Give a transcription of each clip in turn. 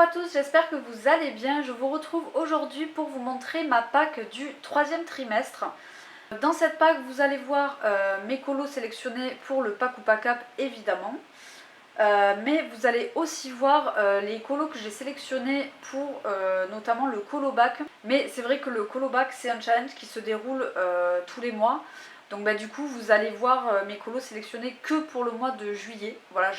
à tous, j'espère que vous allez bien. Je vous retrouve aujourd'hui pour vous montrer ma pack du 3e trimestre. Dans cette pack, vous allez voir mes colos sélectionnés pour le pack ou pack up évidemment. Mais vous allez aussi voir les colos que j'ai sélectionnés pour notamment le colo back. Mais c'est vrai que le colo back c'est un challenge qui se déroule tous les mois. Donc du coup vous allez voir mes colos sélectionnés que pour le mois de juillet. Voilà,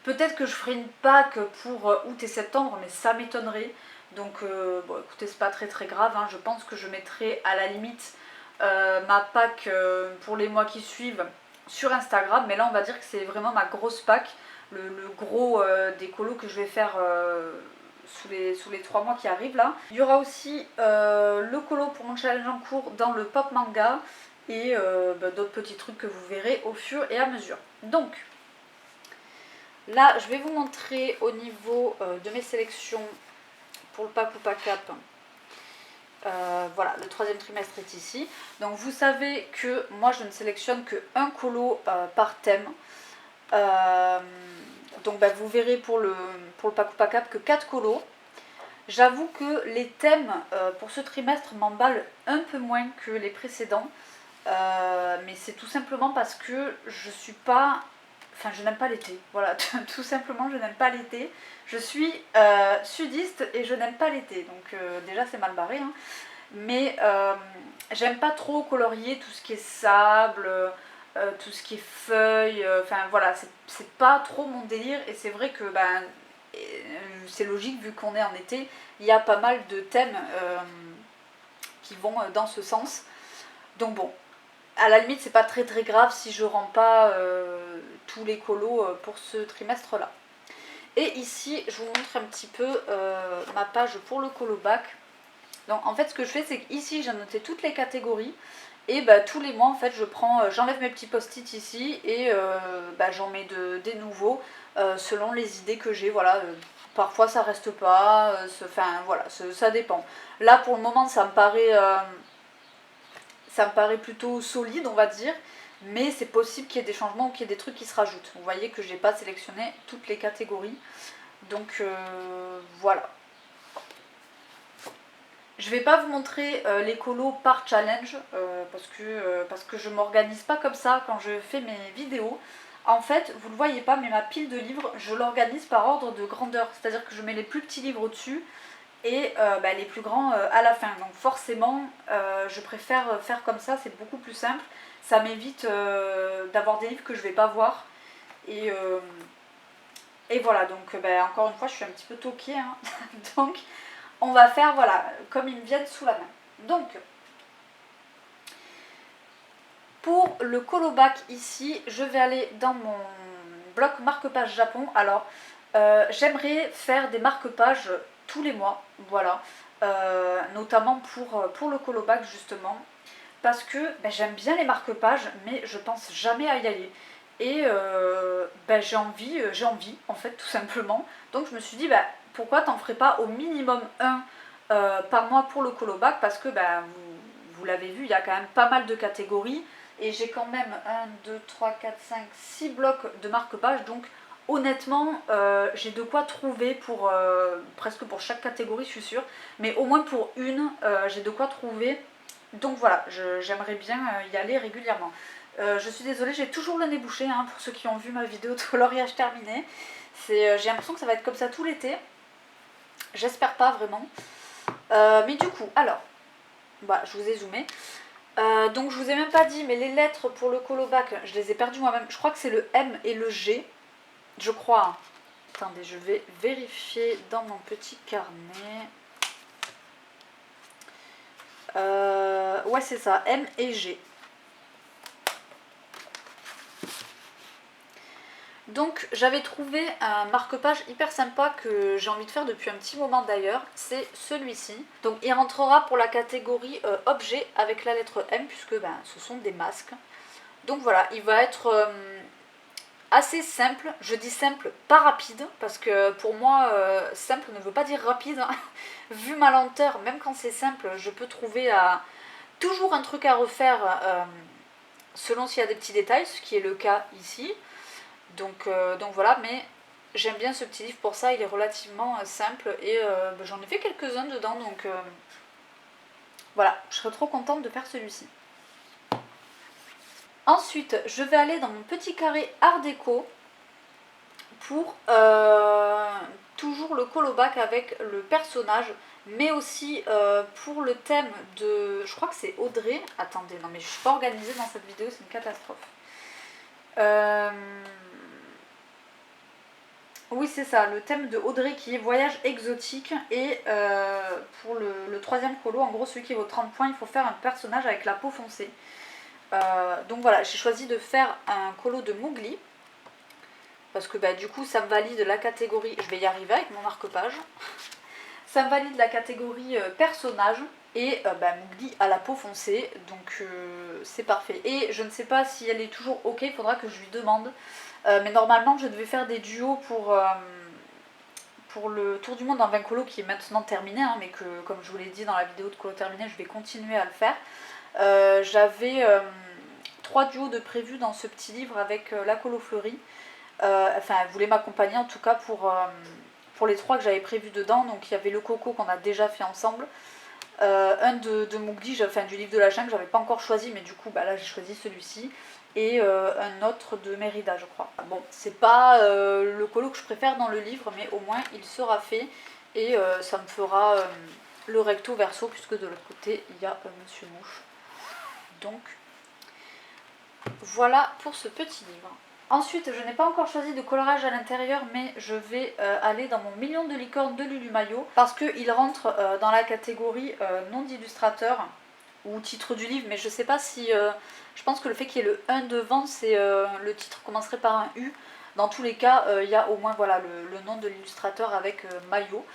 peut-être que je ferai une pack pour août et septembre, mais ça m'étonnerait. Donc bon écoutez, c'est pas très grave, hein. Je pense que je mettrai à la limite ma pack pour les mois qui suivent sur Instagram, mais là on va dire que c'est vraiment ma grosse pack, le gros des colos que je vais faire sous les 3 mois qui arrivent là. Il y aura aussi le colo pour mon challenge en cours dans le pop manga et d'autres petits trucs que vous verrez au fur et à mesure. Donc là je vais vous montrer au niveau de mes sélections pour le pack ou pack up. Voilà, le 3e trimestre est ici. Donc vous savez que moi je ne sélectionne qu'un colo par thème. Donc vous verrez pour le pack ou pack up que 4 colos. J'avoue que les thèmes pour ce trimestre m'emballent un peu moins que les précédents. Mais c'est tout simplement parce que je n'aime pas l'été. Voilà, tout simplement je n'aime pas l'été. Je suis sudiste et je n'aime pas l'été. Donc déjà c'est mal barré, hein. Mais j'aime pas trop colorier tout ce qui est sable, tout ce qui est feuilles, enfin voilà, c'est pas trop mon délire. Et c'est vrai que c'est logique vu qu'on est en été, il y a pas mal de thèmes qui vont dans ce sens. Donc bon, à la limite c'est pas très grave si je rends pas tous les colos pour ce trimestre là. Et ici je vous montre un petit peu ma page pour le colo back. Donc en fait ce que je fais c'est qu'ici j'ai noté toutes les catégories et tous les mois en fait j'enlève mes petits post-it ici et j'en mets des nouveaux selon les idées que j'ai. Voilà, parfois ça reste pas, voilà, ça dépend. Là pour le moment ça me paraît plutôt solide on va dire, mais c'est possible qu'il y ait des changements ou qu'il y ait des trucs qui se rajoutent. Vous voyez que j'ai pas sélectionné toutes les catégories, donc voilà. Je vais pas vous montrer les colos par challenge parce que je m'organise pas comme ça quand je fais mes vidéos. En fait, vous le voyez pas, mais ma pile de livres, je l'organise par ordre de grandeur. C'est-à-dire que je mets les plus petits livres au-dessus et les plus grands à la fin. Donc forcément, je préfère faire comme ça, c'est beaucoup plus simple. Ça m'évite d'avoir des livres que je vais pas voir. Et voilà, donc encore une fois, je suis un petit peu toquée, hein. Donc on va faire, voilà, comme ils me viennent sous la main. Donc, pour le colo back ici, je vais aller dans mon bloc marque-page Japon. Alors, j'aimerais faire des marque-pages tous les mois, voilà. Notamment pour le colo back justement. Parce que j'aime bien les marque-pages, mais je pense jamais à y aller. Et j'ai envie en fait tout simplement. Donc je me suis dit pourquoi t'en ferais pas au minimum un par mois pour le colo back, parce que vous l'avez vu, il y a quand même pas mal de catégories et j'ai quand même 1, 2, 3, 4, 5, 6 blocs de marque-page. Donc honnêtement j'ai de quoi trouver pour presque pour chaque catégorie je suis sûre, mais au moins pour une j'ai de quoi trouver. Donc voilà, j'aimerais bien y aller régulièrement. Je suis désolée, j'ai toujours le nez bouché, hein, pour ceux qui ont vu ma vidéo de coloriage terminé. J'ai l'impression que ça va être comme ça tout l'été. J'espère pas vraiment. Mais du coup, alors, je vous ai zoomé. Donc je vous ai même pas dit, mais les lettres pour le colo back, je les ai perdues moi-même. Je crois que c'est le M et le G, je crois. Attendez, je vais vérifier dans mon petit carnet. Ouais, c'est ça, M et G. Donc j'avais trouvé un marque-page hyper sympa que j'ai envie de faire depuis un petit moment d'ailleurs, c'est celui-ci. Donc il rentrera pour la catégorie objet avec la lettre M, puisque ce sont des masques. Donc voilà, il va être assez simple. Je dis simple, pas rapide, parce que pour moi simple ne veut pas dire rapide, hein. Vu ma lenteur, même quand c'est simple, je peux trouver toujours un truc à refaire selon s'il y a des petits détails, ce qui est le cas ici. Donc voilà, mais j'aime bien ce petit livre pour ça, il est relativement simple et j'en ai fait quelques-uns dedans, donc voilà, je serais trop contente de faire celui-ci. Ensuite, je vais aller dans mon petit carré art déco pour toujours le colobac avec le personnage, mais aussi pour le thème de... Je crois que c'est Audrey. Attendez, non mais je suis pas organisée dans cette vidéo, c'est une catastrophe. Oui, c'est ça, le thème de Audrey qui est voyage exotique. Et pour le troisième colo, en gros celui qui vaut 30 points, il faut faire un personnage avec la peau foncée. Donc voilà, j'ai choisi de faire un colo de Mowgli. Parce que du coup ça me valide la catégorie, je vais y arriver avec mon marque-page. Ça me valide la catégorie personnage. Et Mowgli a la peau foncée, donc c'est parfait. Et je ne sais pas si elle est toujours ok, il faudra que je lui demande. Mais normalement je devais faire des duos pour le tour du monde en 20 colo qui est maintenant terminé, hein, mais que comme je vous l'ai dit dans la vidéo de colo terminé, je vais continuer à le faire. J'avais 3 duos de prévus dans ce petit livre avec la colo fleurie. Enfin elle voulait m'accompagner en tout cas pour les 3 que j'avais prévus dedans. Donc il y avait le coco qu'on a déjà fait ensemble. Un de Mowgli, enfin du livre de la jungle, que j'avais pas encore choisi, mais du coup là j'ai choisi celui-ci. Et un autre de Mérida je crois. Bon, c'est pas le colo que je préfère dans le livre, mais au moins il sera fait. Et ça me fera le recto verso, puisque de l'autre côté il y a Monsieur Mouche. Donc voilà pour ce petit livre. Ensuite, je n'ai pas encore choisi de colorage à l'intérieur, mais je vais aller dans mon million de licornes de Lulu Maillot, parce qu'il rentre dans la catégorie nom d'illustrateur ou titre du livre, mais je sais pas si... je pense que le fait qu'il y ait le 1 devant, c'est le titre commencerait par un U. Dans tous les cas, il y a au moins voilà, le nom de l'illustrateur avec Maillot.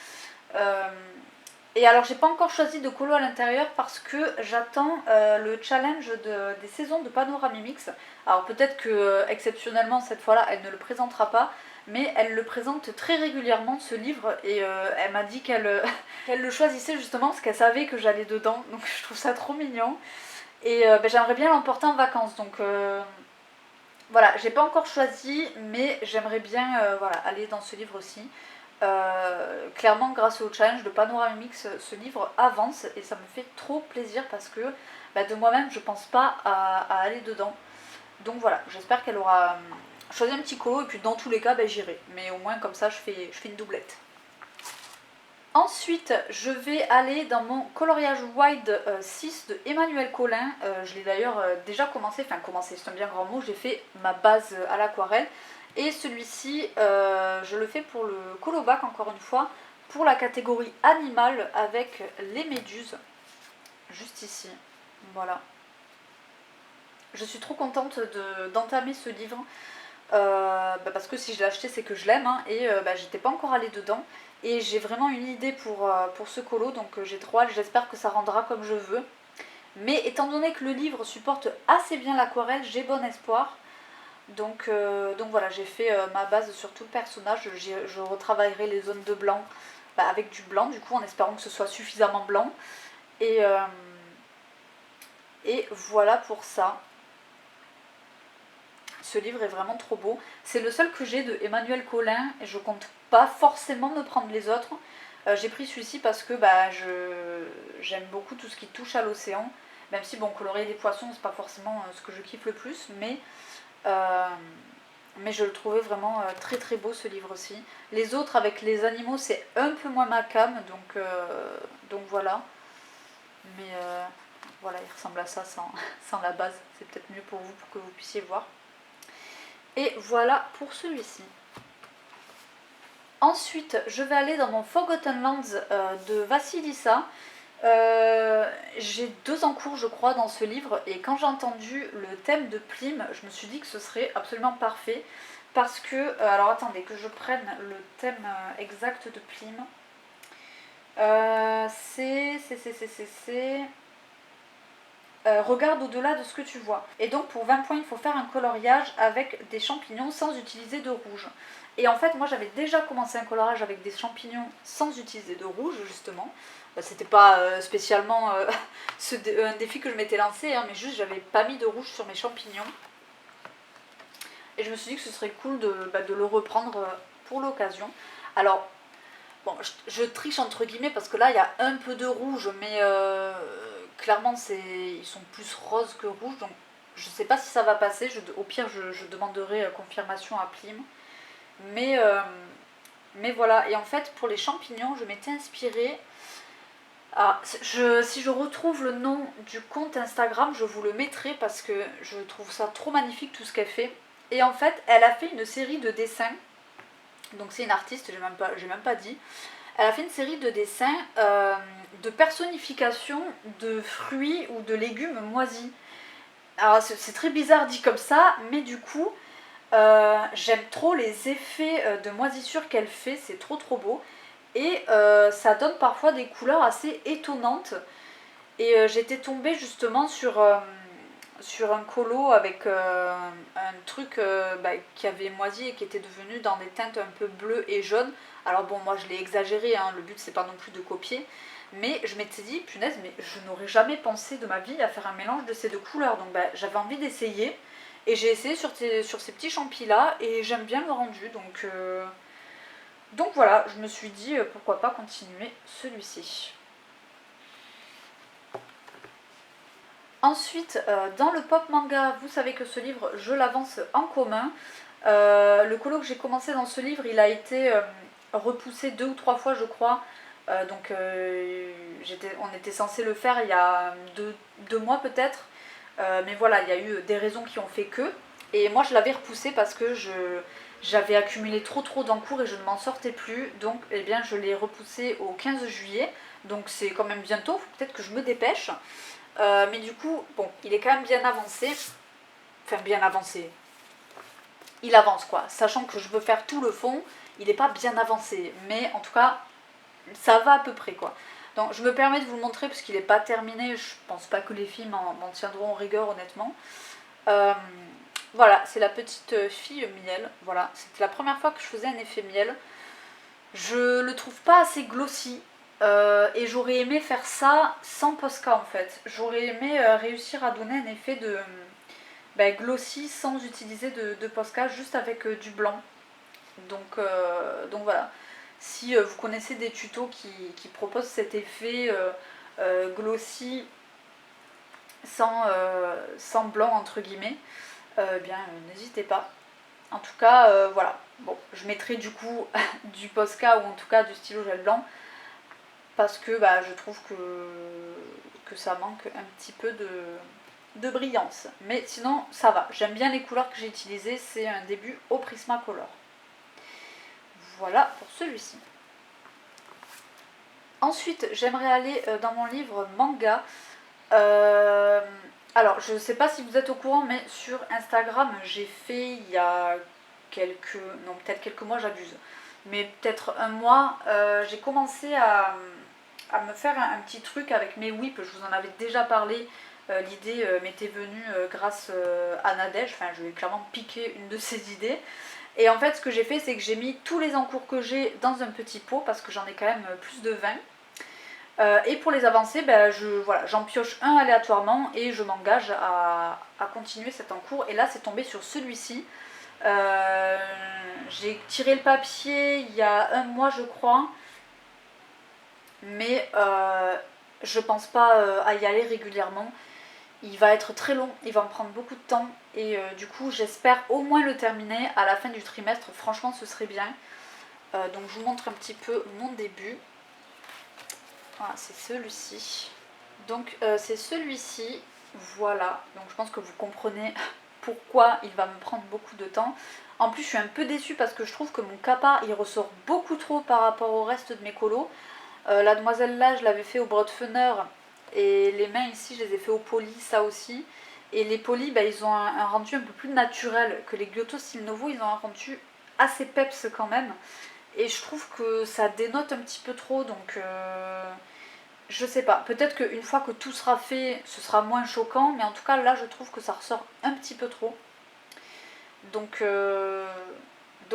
Et alors j'ai pas encore choisi de colo à l'intérieur parce que j'attends le challenge des saisons de Panoramimix. Alors peut-être que exceptionnellement cette fois-là elle ne le présentera pas, mais elle le présente très régulièrement ce livre. Et elle m'a dit qu'elle qu'elle le choisissait justement parce qu'elle savait que j'allais dedans, donc je trouve ça trop mignon. Et j'aimerais bien l'emporter en vacances, donc voilà, j'ai pas encore choisi, mais j'aimerais bien voilà, aller dans ce livre aussi. Clairement grâce au challenge de Panoramimix, ce livre avance et ça me fait trop plaisir parce que de moi-même je pense pas à aller dedans. Donc voilà, j'espère qu'elle aura choisi un petit colo et puis dans tous les cas j'irai. Mais au moins comme ça je fais une doublette. Ensuite, je vais aller dans mon coloriage wide 6 de Emmanuel Collin. Je l'ai d'ailleurs déjà commencé, enfin commencé, c'est un bien grand mot, j'ai fait ma base à l'aquarelle. Et celui-ci, je le fais pour le colobac encore une fois, pour la catégorie animale avec les méduses, juste ici, voilà. Je suis trop contente d'entamer ce livre, parce que si je l'ai acheté c'est que je l'aime, hein, et j'étais pas encore allée dedans. Et j'ai vraiment une idée pour ce colo, donc j'ai trop hâte, j'espère que ça rendra comme je veux. Mais étant donné que le livre supporte assez bien l'aquarelle, j'ai bon espoir. Donc voilà, j'ai fait ma base sur tout le personnage, je retravaillerai les zones de blanc avec du blanc du coup, en espérant que ce soit suffisamment blanc. Et voilà pour ça. Ce livre est vraiment trop beau. C'est le seul que j'ai de Emmanuel Collin et je compte pas forcément me prendre les autres. J'ai pris celui-ci parce que j'aime beaucoup tout ce qui touche à l'océan. Même si bon, colorier des poissons c'est pas forcément ce que je kiffe le plus, mais je le trouvais vraiment très très beau ce livre aussi. Les autres avec les animaux c'est un peu moins ma came, donc voilà. Mais voilà, il ressemble à ça sans la base. C'est peut-être mieux pour vous, pour que vous puissiez voir. Et voilà pour celui-ci. Ensuite, je vais aller dans mon Forgotten Lands de Vassilissa. J'ai 2 en cours je crois dans ce livre, et quand j'ai entendu le thème de Plim, je me suis dit que ce serait absolument parfait. Parce que, alors attendez que je prenne le thème exact de Plim. C'est... regarde au-delà de ce que tu vois. Et donc pour 20 points il faut faire un coloriage avec des champignons sans utiliser de rouge. Et en fait moi j'avais déjà commencé un coloriage avec des champignons sans utiliser de rouge justement. C'était pas spécialement un défi que je m'étais lancé, hein, mais juste j'avais pas mis de rouge sur mes champignons. Et je me suis dit que ce serait cool de le reprendre pour l'occasion. Alors, bon, je triche entre guillemets parce que là, il y a un peu de rouge, mais clairement, ils sont plus roses que rouges, donc je sais pas si ça va passer. Au pire, je demanderai confirmation à Plim. Mais, mais voilà, et en fait, pour les champignons, je m'étais inspirée. Ah, si je retrouve le nom du compte Instagram, je vous le mettrai parce que je trouve ça trop magnifique tout ce qu'elle fait. Et en fait, elle a fait une série de dessins. Donc c'est une artiste, j'ai même pas dit. Elle a fait une série de dessins de personnification de fruits ou de légumes moisis. Alors c'est très bizarre dit comme ça, mais du coup, j'aime trop les effets de moisissure qu'elle fait, c'est trop beau. Et ça donne parfois des couleurs assez étonnantes. Et j'étais tombée justement sur un colo avec un truc qui avait moisi et qui était devenu dans des teintes un peu bleues et jaunes. Alors bon, moi je l'ai exagéré, hein, le but c'est pas non plus de copier. Mais je m'étais dit, punaise, mais je n'aurais jamais pensé de ma vie à faire un mélange de ces deux couleurs. Donc j'avais envie d'essayer. Et j'ai essayé sur ces petits champis là et j'aime bien le rendu. Donc voilà, je me suis dit pourquoi pas continuer celui-ci. Ensuite, dans le pop manga, vous savez que ce livre, je l'avance en commun. Le colo que j'ai commencé dans ce livre, il a été repoussé 2 ou 3 fois, je crois. On était censé le faire il y a 2 mois peut-être. Mais voilà, il y a eu des raisons qui ont fait que. Et moi, je l'avais repoussé parce que j'avais accumulé trop d'encours et je ne m'en sortais plus. Donc, eh bien, je l'ai repoussé au 15 juillet. Donc, c'est quand même bientôt. Faut peut-être que je me dépêche. Mais du coup, bon, il est quand même bien avancé. Enfin, bien avancé. Il avance quoi. Sachant que je veux faire tout le fond, il n'est pas bien avancé. Mais en tout cas, ça va à peu près quoi. Donc je me permets de vous le montrer parce qu'il n'est pas terminé. Je pense pas que les filles m'en tiendront en rigueur honnêtement. Voilà, c'est la petite fille miel. Voilà, c'était la première fois que je faisais un effet miel. Je le trouve pas assez glossy. Et j'aurais aimé faire ça sans Posca en fait. J'aurais aimé réussir à donner un effet de glossy sans utiliser de Posca, juste avec du blanc. Donc voilà. Si vous connaissez des tutos qui proposent cet effet glossy sans blanc entre guillemets, bien n'hésitez pas. En tout cas, voilà. Bon, je mettrai du coup du Posca ou en tout cas du stylo gel blanc parce que je trouve que ça manque un petit peu de brillance. Mais sinon, ça va. J'aime bien les couleurs que j'ai utilisées. C'est un début au Prismacolor. Voilà pour celui-ci. Ensuite, j'aimerais aller dans mon livre manga. Alors, je ne sais pas si vous êtes au courant, mais sur Instagram, j'ai fait il y a peut-être quelques mois, j'abuse, mais peut-être un mois, j'ai commencé à me faire un petit truc avec mes whips. Je vous en avais déjà parlé. L'idée m'était venue grâce à Nadège. Enfin, je vais clairement piquer une de ses idées. Et en fait, ce que j'ai fait, c'est que j'ai mis tous les encours que j'ai dans un petit pot parce que j'en ai quand même plus de 20. Et pour les avancer, j'en pioche un aléatoirement et je m'engage à continuer cet encours. Et là, c'est tombé sur celui-ci. J'ai tiré le papier il y a un mois, je crois. Mais je pense pas à y aller régulièrement. Il va être très long, il va me prendre beaucoup de temps. Et du coup, j'espère au moins le terminer à la fin du trimestre. Franchement, ce serait bien. Donc, je vous montre un petit peu mon début. Voilà, c'est celui-ci. Donc c'est celui-ci, voilà. Donc je pense que vous comprenez pourquoi il va me prendre beaucoup de temps. En plus je suis un peu déçue parce que je trouve que mon capa il ressort beaucoup trop par rapport au reste de mes colos. La demoiselle là je l'avais fait au Broadfunner et les mains ici je les ai fait au poli, ça aussi. Et les polis ils ont un rendu un peu plus naturel que les Giotto Style Novo, ils ont un rendu assez peps quand même. Et je trouve que ça dénote un petit peu trop, donc je sais pas. Peut-être qu'une fois que tout sera fait, ce sera moins choquant, mais en tout cas là je trouve que ça ressort un petit peu trop. Donc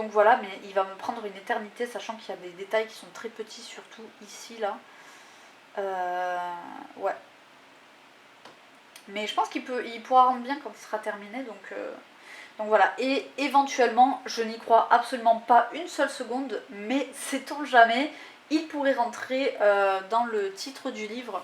voilà, mais il va me prendre une éternité, sachant qu'il y a des détails qui sont très petits, surtout ici là. Ouais. Mais je pense il pourra rendre bien quand il sera terminé, donc Donc voilà, et éventuellement, je n'y crois absolument pas une seule seconde, mais sait-on jamais, il pourrait rentrer dans le titre du livre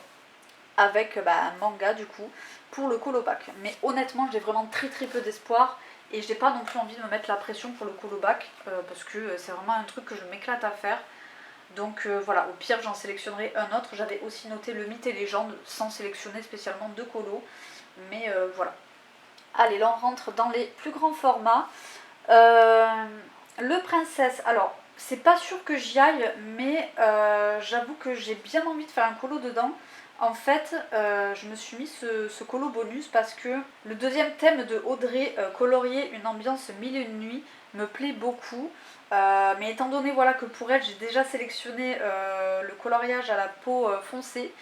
avec un manga du coup pour le colobac. Mais honnêtement, j'ai vraiment très peu d'espoir et j'ai pas non plus envie de me mettre la pression pour le colobac parce que c'est vraiment un truc que je m'éclate à faire. Donc voilà, au pire j'en sélectionnerai un autre. J'avais aussi noté le mythe et légende sans sélectionner spécialement de colo. Mais voilà. Allez, là on rentre dans les plus grands formats. Le princesse, alors c'est pas sûr que j'y aille, mais j'avoue que j'ai bien envie de faire un colo dedans. En fait, je me suis mis ce colo bonus parce que le deuxième thème de Audrey, colorier une ambiance mille et une nuits, me plaît beaucoup. Mais étant donné voilà, que pour elle j'ai déjà sélectionné le coloriage à la peau foncée,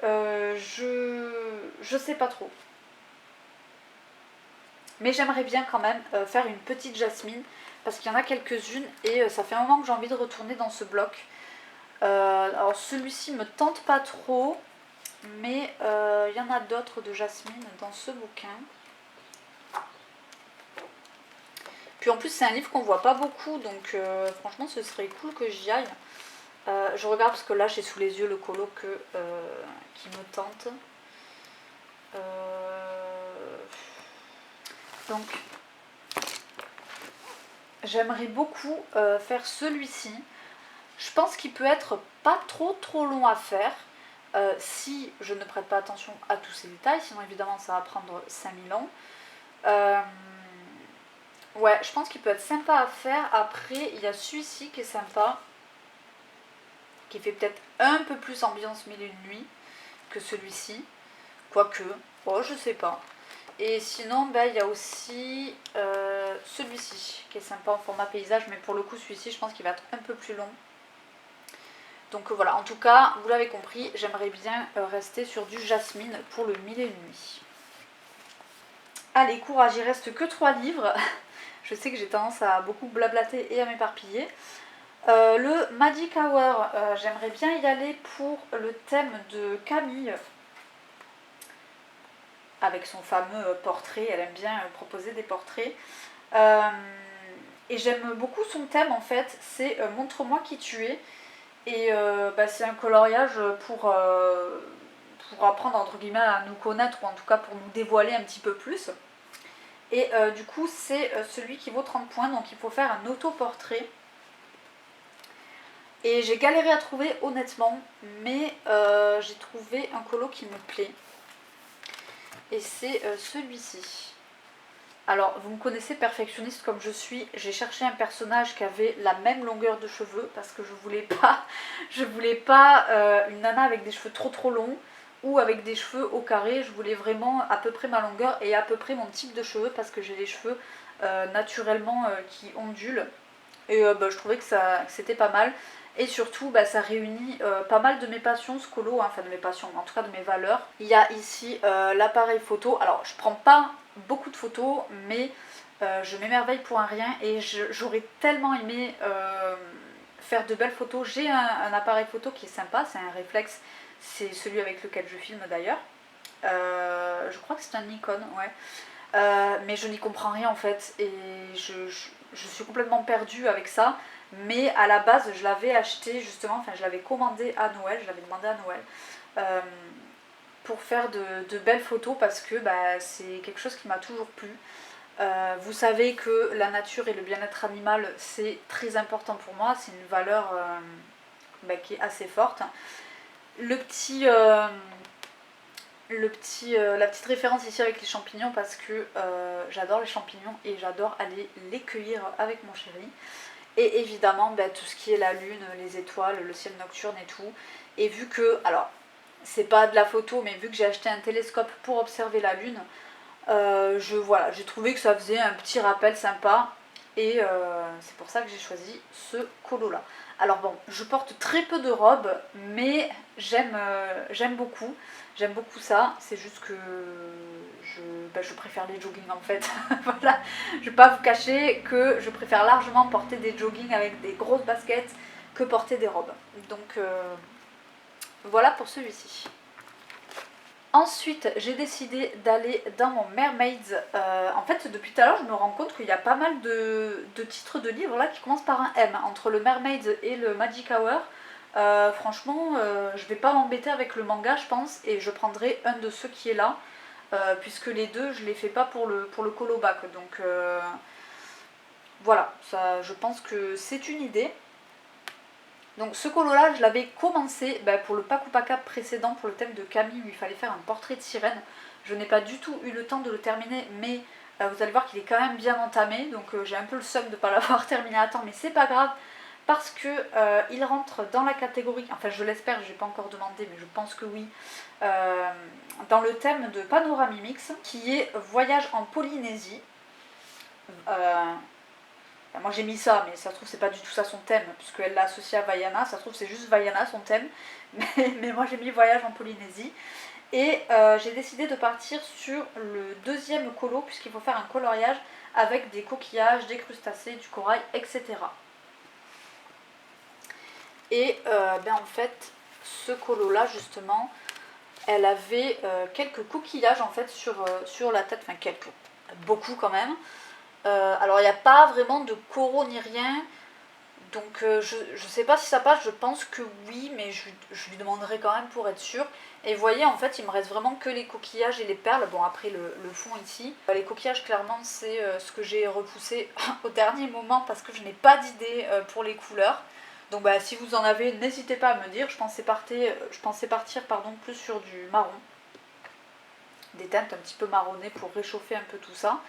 je sais pas trop. Mais j'aimerais bien quand même faire une petite Jasmine parce qu'il y en a quelques-unes et ça fait un moment que j'ai envie de retourner dans ce bloc. Alors celui-ci me tente pas trop, mais il y en a d'autres de Jasmine dans ce bouquin. Puis en plus c'est un livre qu'on voit pas beaucoup, donc franchement ce serait cool que j'y aille. Je regarde parce que là j'ai sous les yeux le colo qui me tente. Donc j'aimerais beaucoup faire celui-ci. Je pense qu'il peut être pas trop long à faire si je ne prête pas attention à tous ces détails, sinon évidemment ça va prendre 5000 ans. Ouais, je pense qu'il peut être sympa à faire. Après, il y a celui-ci qui est sympa, qui fait peut-être un peu plus ambiance mille et une nuits que celui-ci. Quoique, oh, je sais pas. Et sinon, il y a aussi celui-ci qui est sympa en format paysage, mais pour le coup, celui-ci, je pense qu'il va être un peu plus long. Donc voilà, en tout cas, vous l'avez compris, j'aimerais bien rester sur du Jasmine pour le mille et une nuits. Allez, courage, il reste que 3 livres. Je sais que j'ai tendance à beaucoup blablater et à m'éparpiller. Le Magic Hour, j'aimerais bien y aller pour le thème de Camille, avec son fameux portrait. Elle aime bien proposer des portraits. Et j'aime beaucoup son thème en fait, c'est montre-moi qui tu es. Et c'est un coloriage pour apprendre entre guillemets à nous connaître, ou en tout cas pour nous dévoiler un petit peu plus. Et du coup c'est celui qui vaut 30 points, donc il faut faire un autoportrait. Et j'ai galéré à trouver honnêtement, mais j'ai trouvé un colo qui me plaît. Et c'est celui-ci. Alors, vous me connaissez, perfectionniste comme je suis, j'ai cherché un personnage qui avait la même longueur de cheveux parce que je voulais pas une nana avec des cheveux trop longs ou avec des cheveux au carré. Je voulais vraiment à peu près ma longueur et à peu près mon type de cheveux parce que j'ai les cheveux naturellement qui ondulent. Et je trouvais que c'était pas mal. Et surtout, ça réunit pas mal de mes passions, ce colo, hein, enfin de mes passions, en tout cas de mes valeurs. Il y a ici l'appareil photo. Alors, je prends pas beaucoup de photos, mais je m'émerveille pour un rien. Et j'aurais tellement aimé faire de belles photos. J'ai un appareil photo qui est sympa, c'est un réflexe. C'est celui avec lequel je filme d'ailleurs. Je crois que c'est un Nikon, ouais. Mais je n'y comprends rien en fait. Et je suis complètement perdue avec ça. Mais à la base, je l'avais acheté justement, enfin je l'avais commandé à Noël, je l'avais demandé à Noël pour faire de belles photos parce que c'est quelque chose qui m'a toujours plu. Vous savez que la nature et le bien-être animal, c'est très important pour moi, c'est une valeur qui est assez forte. La petite référence ici avec les champignons parce que j'adore les champignons et j'adore aller les cueillir avec mon chéri. Et évidemment tout ce qui est la lune, les étoiles, le ciel nocturne et tout. Et vu que, alors c'est pas de la photo, mais vu que j'ai acheté un télescope pour observer la lune, j'ai trouvé que ça faisait un petit rappel sympa. Et c'est pour ça que j'ai choisi ce colo là. Alors bon, je porte très peu de robes, mais j'aime beaucoup. J'aime beaucoup ça, c'est juste que je préfère les joggings en fait. Voilà, je vais pas vous cacher que je préfère largement porter des joggings avec des grosses baskets que porter des robes. Donc voilà pour celui-ci. Ensuite, j'ai décidé d'aller dans mon Mermaids. En fait, depuis tout à l'heure, je me rends compte qu'il y a pas mal de titres de livres là qui commencent par un M. Entre le Mermaids et le Magic Hour, franchement, je vais pas m'embêter avec le manga, je pense, et je prendrai un de ceux qui est là, puisque les deux, je les fais pas pour le colo bac. Donc voilà, ça, je pense que c'est une idée. Donc ce colo là je l'avais commencé pour le Paku Paka précédent, pour le thème de Camille où il fallait faire un portrait de sirène. Je n'ai pas du tout eu le temps de le terminer, mais vous allez voir qu'il est quand même bien entamé, donc j'ai un peu le seum de ne pas l'avoir terminé à temps, mais c'est pas grave parce que il rentre dans la catégorie, enfin je l'espère, je n'ai pas encore demandé mais je pense que oui, dans le thème de Panoramimix qui est voyage en Polynésie. Moi j'ai mis ça, mais ça se trouve c'est pas du tout ça son thème, puisqu'elle l'a associé à Vaiana, ça se trouve c'est juste Vaiana son thème, mais moi j'ai mis voyage en Polynésie. Et j'ai décidé de partir sur le deuxième colo, puisqu'il faut faire un coloriage avec des coquillages, des crustacés, du corail, etc. Et en fait, ce colo là justement, elle avait quelques coquillages en fait sur la tête, enfin quelques, beaucoup quand même. Alors il n'y a pas vraiment de coraux ni rien, donc je sais pas si ça passe, je pense que oui, mais je lui demanderai quand même pour être sûr. Et vous voyez, en fait il me reste vraiment que les coquillages et les perles, bon après le fond ici. Les coquillages clairement c'est ce que j'ai repoussé au dernier moment parce que je n'ai pas d'idée pour les couleurs. Donc si vous en avez, n'hésitez pas à me dire, je pensais partir plus sur du marron. Des teintes un petit peu marronnées pour réchauffer un peu tout ça.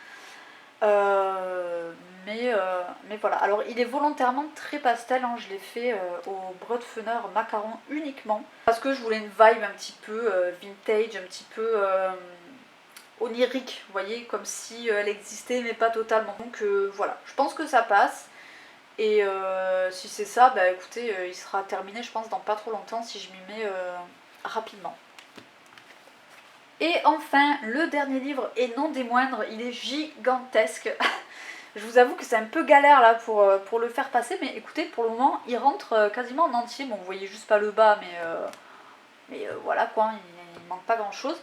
Mais voilà, alors il est volontairement très pastel, hein. Je l'ai fait au Broadfener macaron uniquement parce que je voulais une vibe un petit peu vintage, un petit peu onirique, vous voyez, comme si elle existait mais pas totalement. Donc voilà, je pense que ça passe. Et si c'est ça, écoutez, il sera terminé je pense dans pas trop longtemps si je m'y mets rapidement. Et enfin, le dernier livre, et non des moindres, il est gigantesque. Je vous avoue que c'est un peu galère là pour le faire passer, mais écoutez, pour le moment, il rentre quasiment en entier. Bon, vous voyez juste pas le bas, mais voilà quoi, il manque pas grand chose.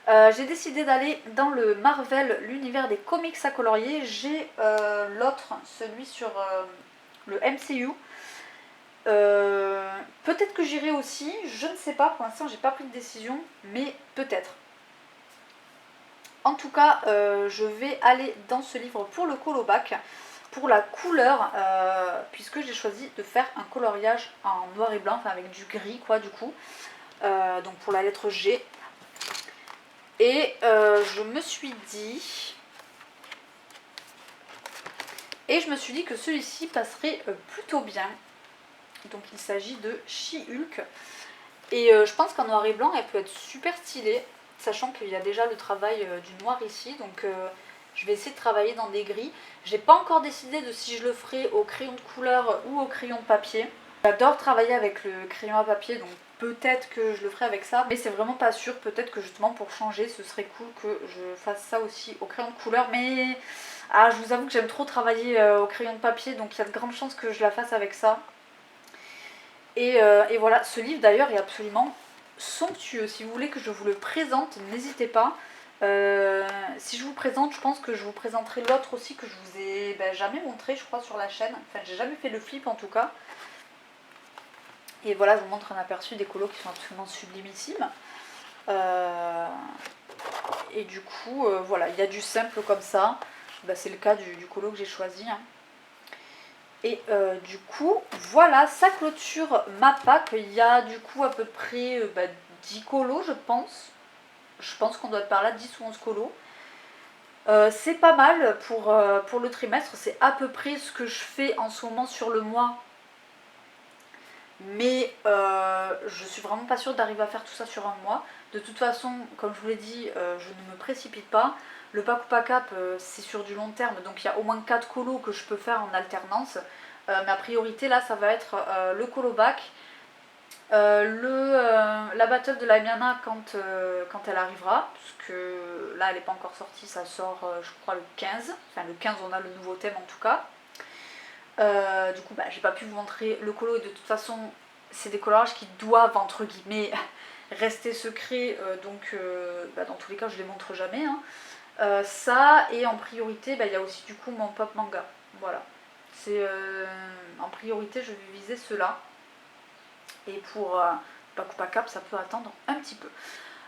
J'ai décidé d'aller dans le Marvel, l'univers des comics à colorier. J'ai l'autre, celui sur le MCU. Peut-être que j'irai aussi, je ne sais pas, pour l'instant j'ai pas pris de décision, mais peut-être. En tout cas, je vais aller dans ce livre pour le colobac, pour la couleur, puisque j'ai choisi de faire un coloriage en noir et blanc, enfin avec du gris quoi du coup, donc pour la lettre G. Et je me suis dit que celui-ci passerait plutôt bien. Donc il s'agit de She-Hulk. Et je pense qu'en noir et blanc, elle peut être super stylée, sachant qu'il y a déjà le travail du noir ici. Donc je vais essayer de travailler dans des gris. J'ai pas encore décidé de si je le ferai au crayon de couleur ou au crayon de papier. J'adore travailler avec le crayon à papier, donc peut-être que je le ferai avec ça. Mais c'est vraiment pas sûr, peut-être que justement pour changer, ce serait cool que je fasse ça aussi au crayon de couleur. Mais je vous avoue que j'aime trop travailler au crayon de papier, donc il y a de grandes chances que je la fasse avec ça. Et voilà, ce livre d'ailleurs est absolument somptueux. Si vous voulez que je vous le présente, n'hésitez pas. Si je vous présente, je pense que je vous présenterai l'autre aussi que je vous ai jamais montré, je crois, sur la chaîne. Enfin, j'ai jamais fait le flip en tout cas. Et voilà, je vous montre un aperçu des colos qui sont absolument sublimissimes. Et du coup, voilà, il y a du simple comme ça. C'est le cas du colo que j'ai choisi. Hein. Et du coup, voilà, ça clôture ma pack. Il y a du coup à peu près 10 colos, je pense. Je pense qu'on doit être par là, 10 ou 11 colos. C'est pas mal pour le trimestre. C'est à peu près ce que je fais en ce moment sur le mois. Mais je suis vraiment pas sûre d'arriver à faire tout ça sur un mois. De toute façon, comme je vous l'ai dit, je ne me précipite pas. Le Paku Pakap, c'est sur du long terme, donc il y a au moins 4 colos que je peux faire en alternance. Ma priorité là, ça va être le colo bac, la battle de la Miana quand elle arrivera, parce que là elle n'est pas encore sortie, ça sort je crois le 15. Enfin le 15 on a le nouveau thème en tout cas. Du coup j'ai pas pu vous montrer le colo et de toute façon c'est des colorages qui doivent entre guillemets rester secret, donc dans tous les cas je les montre jamais. Hein. Ça, et en priorité, il y a aussi du coup mon pop manga. Voilà. C'est en priorité, je vais viser ceux-là. Et pour Pakupa Cap, ça peut attendre un petit peu.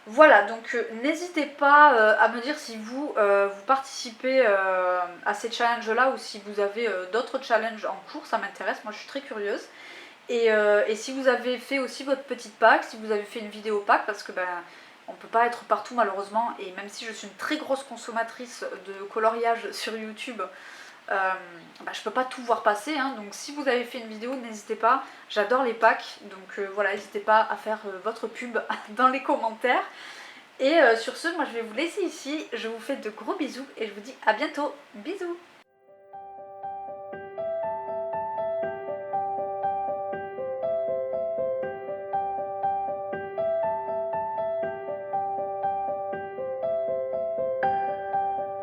Voilà, donc n'hésitez pas à me dire si vous, vous participez à ces challenges-là ou si vous avez d'autres challenges en cours, ça m'intéresse, moi je suis très curieuse. Et si vous avez fait aussi votre petite pack, si vous avez fait une vidéo pack, parce que on peut pas être partout malheureusement, et même si je suis une très grosse consommatrice de coloriage sur YouTube, je peux pas tout voir passer, hein. Donc si vous avez fait une vidéo, n'hésitez pas, j'adore les packs, donc voilà, n'hésitez pas à faire votre pub dans les commentaires. Et sur ce, moi je vais vous laisser ici, je vous fais de gros bisous et je vous dis à bientôt, bisous.